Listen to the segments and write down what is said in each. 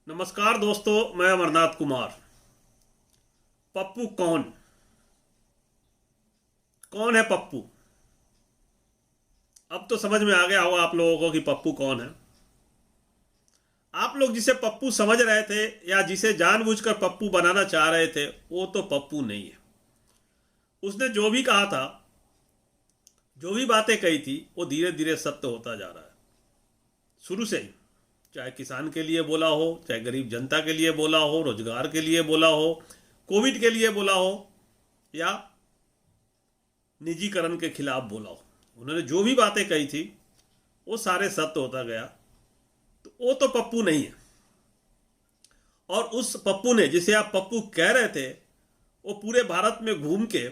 नमस्कार दोस्तों, मैं अमरनाथ कुमार। पप्पू कौन कौन है पप्पू? अब तो समझ में आ गया होगा आप लोगों को कि पप्पू कौन है। आप लोग जिसे पप्पू समझ रहे थे या जिसे जानबूझकर पप्पू बनाना चाह रहे थे, वो तो पप्पू नहीं है। उसने जो भी कहा था, जो भी बातें कही थी, वो धीरे धीरे सत्य होता जा रहा है। शुरू से ही, चाहे किसान के लिए बोला हो, चाहे गरीब जनता के लिए बोला हो, रोजगार के लिए बोला हो, कोविड के लिए बोला हो, या निजीकरण के खिलाफ बोला हो, उन्होंने जो भी बातें कही थी वो सारे सत्य होता गया। तो वो तो पप्पू नहीं है। और उस पप्पू ने, जिसे आप पप्पू कह रहे थे, वो पूरे भारत में घूम के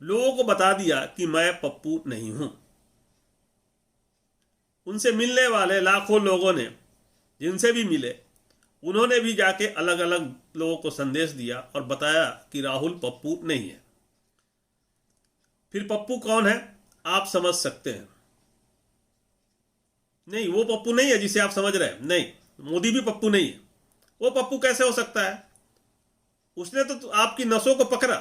लोगों को बता दिया कि मैं पप्पू नहीं हूं। उनसे मिलने वाले लाखों लोगों ने, जिनसे भी मिले, उन्होंने भी जाके अलग अलग लोगों को संदेश दिया और बताया कि राहुल पप्पू नहीं है। फिर पप्पू कौन है आप समझ सकते हैं। नहीं, वो पप्पू नहीं है जिसे आप समझ रहे हैं। नहीं, मोदी भी पप्पू नहीं है। वो पप्पू कैसे हो सकता है? उसने तो आपकी नसों को पकड़ा,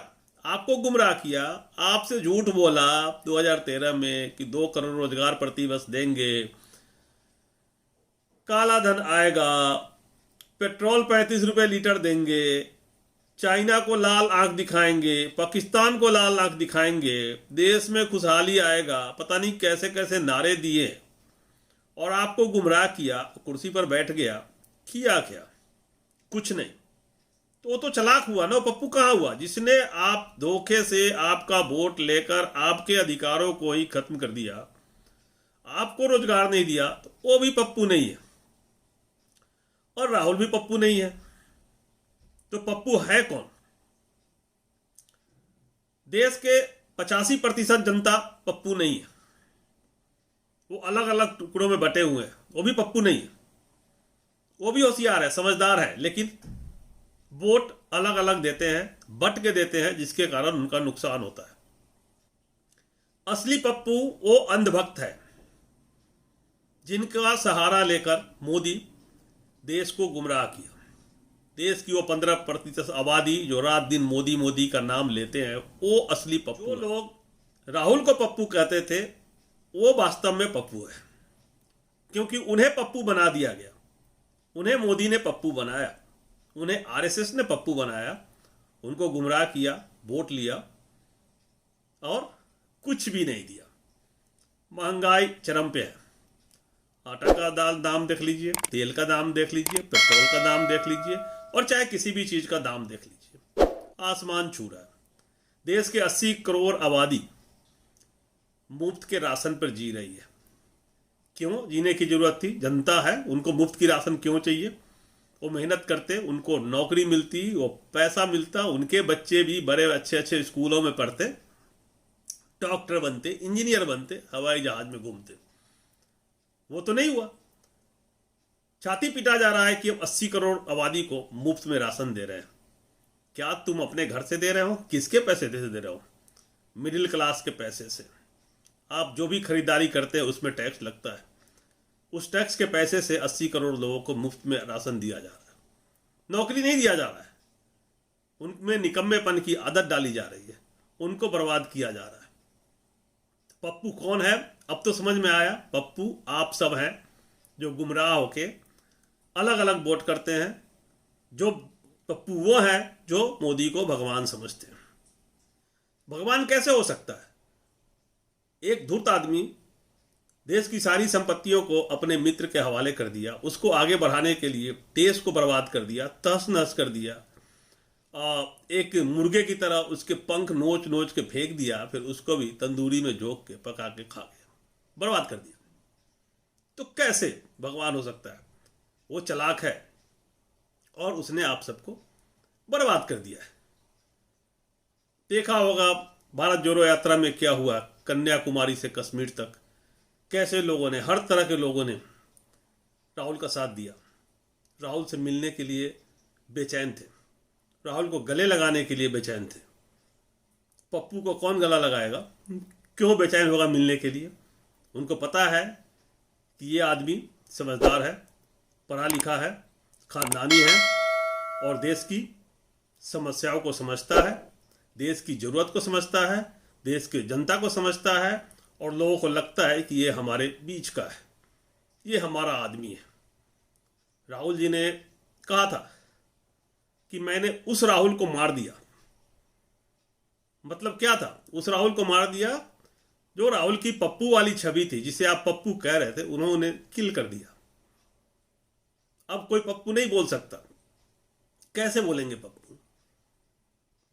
आपको गुमराह किया, आपसे झूठ बोला 2013 में कि 2 करोड़ रोजगार प्रतिवर्ष देंगे, काला धन आएगा, पेट्रोल 35 रुपए लीटर देंगे, चाइना को लाल आंख दिखाएंगे, पाकिस्तान को लाल आंख दिखाएंगे, देश में खुशहाली आएगा, पता नहीं कैसे कैसे नारे दिए और आपको गुमराह किया। कुर्सी पर बैठ गया, किया क्या? कुछ नहीं। तो वो तो चालाक हुआ ना। पप्पू कहाँ हुआ? जिसने आप धोखे से आपका वोट लेकर आपके अधिकारों को ही खत्म कर दिया, आपको रोजगार नहीं दिया, तो वो भी पप्पू नहीं है। और राहुल भी पप्पू नहीं है। तो पप्पू है कौन? देश के 85% जनता पप्पू नहीं है। वो अलग अलग टुकड़ों में बटे हुए हैं। वो भी पप्पू नहीं है। वो भी होशियार है, समझदार है, लेकिन वोट अलग अलग देते हैं, बट के देते हैं, जिसके कारण उनका नुकसान होता है। असली पप्पू वो अंधभक्त है जिनका सहारा लेकर मोदी देश को गुमराह किया। देश की वो 15% आबादी जो रात दिन मोदी मोदी का नाम लेते हैं, वो असली पप्पू। जो लोग राहुल को पप्पू कहते थे, वो वास्तव में पप्पू है, क्योंकि उन्हें पप्पू बना दिया गया। उन्हें मोदी ने पप्पू बनाया, उन्हें आरएसएस ने पप्पू बनाया, उनको गुमराह किया, वोट लिया और कुछ भी नहीं दिया। महंगाई चरम पे है। आटा का दाम देख लीजिए, तेल का दाम देख लीजिए, पेट्रोल का दाम देख लीजिए, और चाहे किसी भी चीज का दाम देख लीजिए, आसमान छू रहा है। देश के 80 करोड़ आबादी मुफ्त के राशन पर जी रही है। क्यों जीने की जरूरत थी? जनता है, उनको मुफ्त की राशन क्यों चाहिए? वो मेहनत करते, उनको नौकरी मिलती, वो पैसा मिलता, उनके बच्चे भी बड़े अच्छे अच्छे स्कूलों में पढ़ते, डॉक्टर बनते, इंजीनियर बनते, हवाई जहाज में घूमते। वो तो नहीं हुआ। छाती पीटा जा रहा है कि अब 80 करोड़ आबादी को मुफ्त में राशन दे रहे हैं। क्या तुम अपने घर से दे रहे हो? किसके पैसे से दे रहे हो? मिडिल क्लास के पैसे से। आप जो भी खरीदारी करते हैं उसमें टैक्स लगता है। उस टैक्स के पैसे से 80 करोड़ लोगों को मुफ्त में राशन दिया जा रहा है। नौकरी नहीं दिया जा रहा है, उनमें निकम्मेपन की आदत डाली जा रही है, उनको बर्बाद किया जा रहा है। पप्पू कौन है अब तो समझ में आया। पप्पू आप सब हैं, जो गुमराह होके अलग अलग वोट करते हैं। जो पप्पू वो हैं जो मोदी को भगवान समझते हैं। भगवान कैसे हो सकता है? एक धूर्त आदमी देश की सारी संपत्तियों को अपने मित्र के हवाले कर दिया, उसको आगे बढ़ाने के लिए देश को बर्बाद कर दिया, तहस नहस कर दिया, एक मुर्गे की तरह उसके पंख नोच नोच के फेंक दिया, फिर उसको भी तंदूरी में झोंक के पका के खा गया, बर्बाद कर दिया। तो कैसे भगवान हो सकता है? वो चालाक है और उसने आप सबको बर्बाद कर दिया है। देखा होगा भारत जोड़ो यात्रा में क्या हुआ, कन्याकुमारी से कश्मीर तक कैसे लोगों ने, हर तरह के लोगों ने राहुल का साथ दिया। राहुल से मिलने के लिए बेचैन थे, राहुल को गले लगाने के लिए बेचैन थे। पप्पू को कौन गला लगाएगा? क्यों बेचैन होगा मिलने के लिए? उनको पता है कि ये आदमी समझदार है, पढ़ा लिखा है खानदानी है और देश की समस्याओं को समझता है, देश की ज़रूरत को समझता है, देश की जनता को समझता है और लोगों को लगता है कि ये हमारे बीच का है, ये हमारा आदमी है। राहुल जी ने कहा था कि मैंने उस राहुल को मार दिया। मतलब क्या था? उस राहुल को मार दिया जो राहुल की पप्पू वाली छवि थी, जिसे आप पप्पू कह रहे थे, उन्होंने किल कर दिया। अब कोई पप्पू नहीं बोल सकता। कैसे बोलेंगे पप्पू?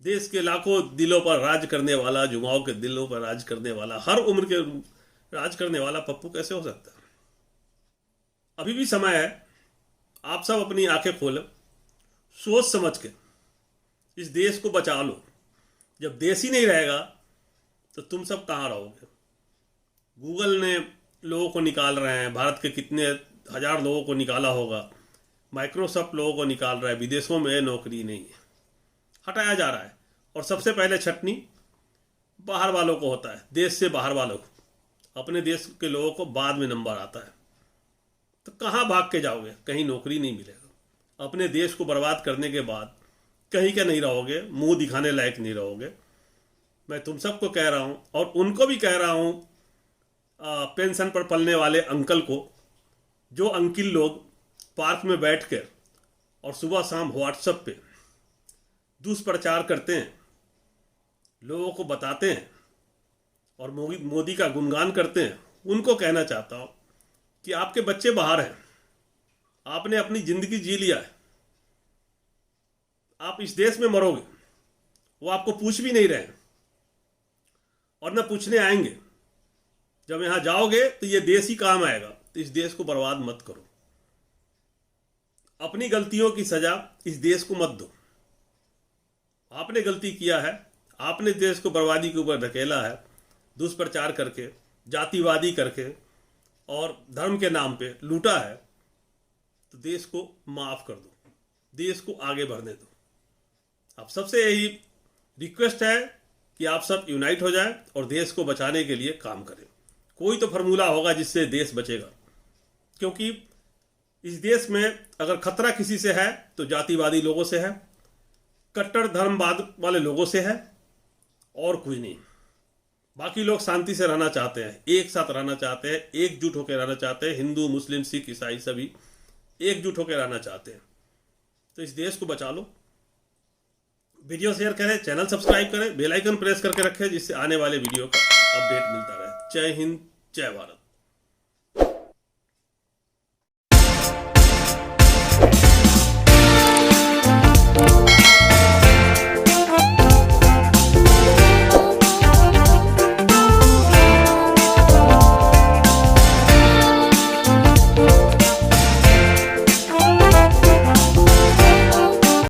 देश के लाखों दिलों पर राज करने वाला, युवाओं के दिलों पर राज करने वाला, हर उम्र के राज करने वाला पप्पू कैसे हो सकता? अभी भी समय है, आप सब अपनी आंखें खोलो, सोच समझ के इस देश को बचा लो। जब देश ही नहीं रहेगा तो तुम सब कहाँ रहोगे? गूगल ने लोगों को निकाल रहे हैं, भारत के कितने हजार लोगों को निकाला होगा, माइक्रोसॉफ्ट लोगों को निकाल रहा है, विदेशों में नौकरी नहीं है, हटाया जा रहा है। और सबसे पहले छटनी बाहर वालों को होता है, देश से बाहर वालों को। अपने देश के लोगों को बाद में नंबर आता है। तो कहाँ भाग के जाओगे? कहीं नौकरी नहीं मिलेगा। अपने देश को बर्बाद करने के बाद कहीं का नहीं रहोगे, मुंह दिखाने लायक नहीं रहोगे। मैं तुम सबको कह रहा हूँ और उनको भी कह रहा हूँ, पेंशन पर पलने वाले अंकल को, जो अंकिल लोग पार्क में बैठ कर और सुबह शाम व्हाट्सएप पे दुष्प्रचार करते हैं, लोगों को बताते हैं और मोदी का गुणगान करते हैं, उनको कहना चाहता हूँ कि आपके बच्चे बाहर हैं, आपने अपनी ज़िंदगी जी लिया है, आप इस देश में मरोगे, वो आपको पूछ भी नहीं रहे हैं और न पूछने आएंगे। जब यहाँ जाओगे तो ये देश ही काम आएगा। तो इस देश को बर्बाद मत करो, अपनी गलतियों की सजा इस देश को मत दो। आपने गलती किया है, आपने देश को बर्बादी के ऊपर धकेला है, दुष्प्रचार करके, जातिवादी करके और धर्म के नाम पे लूटा है। तो देश को माफ कर दो, देश को आगे बढ़ने दो। आप सबसे यही रिक्वेस्ट है कि आप सब यूनाइट हो जाएं और देश को बचाने के लिए काम करें। कोई तो फार्मूला होगा जिससे देश बचेगा, क्योंकि इस देश में अगर खतरा किसी से है तो जातिवादी लोगों से है, कट्टर धर्मवाद वाले लोगों से है, और कुछ नहीं। बाकी लोग शांति से रहना चाहते हैं, एक साथ रहना चाहते हैं, एकजुट होकर रहना चाहते हैं। हिंदू, मुस्लिम, सिख, ईसाई सभी एकजुट होकर रहना चाहते हैं। तो इस देश को बचा लो। वीडियो शेयर करें, चैनल सब्सक्राइब करें, बेल आइकन प्रेस करके रखें, जिससे आने वाले वीडियो का अपडेट मिलता रहे। जय हिंद, जय भारत।